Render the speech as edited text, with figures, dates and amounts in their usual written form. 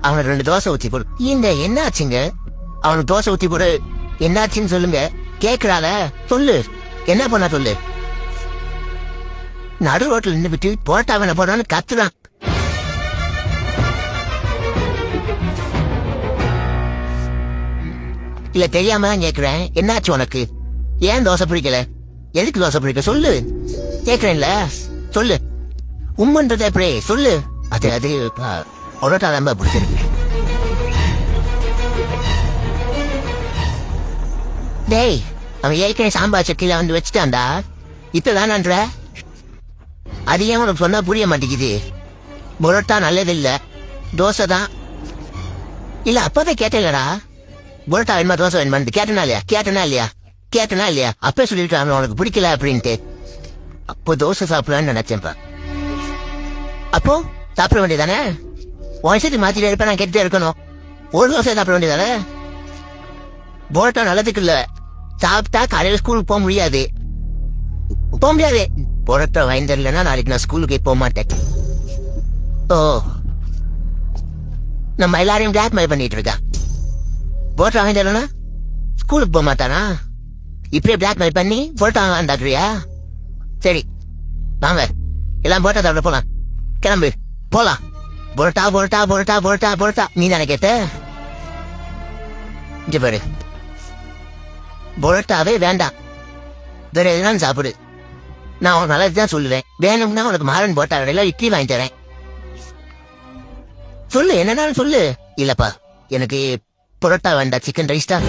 அவனுக்கு 2 தோசை ஊத்தி போடு. இந்த என்ன ஆச்சுங்க? அவனுக்கு தோசை ஊத்தி போடு. என்னாச்சுன்னு சொல்லுங்க. கேக்குறால சொல்லு. என்ன பண்ண சொல்லு. நடு ரோட்ல நின்று விட்டு போட்டா வேணா போடான்னு கத்துறான். இல்ல தெரியாம தான் கேக்குறேன். என்னாச்சு உனக்கு? ஏன் தோசை பிடிக்கல? எதுக்கு தோசை பிடிக்க சொல்லு. கேக்குறேன்ல சொல்லு. உம்மன்றது எப்படி சொல்லு. அது பரோட்டா ரொம்ப பிடிச்சிருக்கு. டேய் அவன் ஏற்கனவே சாம்பார் சட்டியில வந்து வச்சுட்டான்டா. இப்பதானன்ற அது ஏன் உனக்கு சொன்னா புரிய மாட்டேங்குது. பரோட்டா நல்லது இல்ல, தோசை தான். இல்ல அப்பதான் கேட்டேலடா. பரோட்டா வேணுமா தோசை வேணுமான்னு கேட்டனா இல்லையா அப்ப சொல்லிட்டு உனக்கு பிடிக்கல அப்படின்ட்டு. அப்போ தோசை சாப்பிடலான்னு நினைச்சேன்ப்பா. அப்போ சாப்பிட வேண்டியதானே? வயசுக்கு மாத்திட்டு இருப்ப நான் கேட்டுட்டே இருக்கணும். ஒரு தோசை சாப்பிட வேண்டியதானே? பரோட்டா நல்லதுக்கு இல்ல. சாப்பிட்டா காலையில ஸ்கூலுக்கு போக முடியாது. பரோட்டா வாங்கி தரலன்னா நாளைக்கு நான் ஸ்கூலுக்கு போக மாட்டேன். ஓ நம்ம எல்லாரையும் பிளாக்மெயில் பண்ணிட்டு இருக்கா. பரோட்டா வாங்கி தரலன்னா ஸ்கூலுக்கு போக மாட்டானா? இப்படியே பிளாக்மெயில் பண்ணி பரோட்டா வாங்கான்றியா? சரி வாங்க எல்லாம் பரோட்டா சாப்பிட போலாம். கிளம்பு போலாம். பரோட்டா பரோட்டா பரோட்டா பரோட்டா பரோட்டா நீ தானே கேட்ட? இங்க பாரு, பரோட்டாவே வேண்டாம், வேற எதுனாலும் சாப்பிடு. நான் உனக்கு நல்லதுதான் சொல்லுவேன். வேணும்னா உனக்கு மாறன் பரோட்டா கடையில இட்லி வாங்கி தரேன். சொல்லு என்னன்னாலும் சொல்லு. இல்லப்பா எனக்கு பரோட்டா வேண்டாம், சிக்கன் ரைஸ் தான்.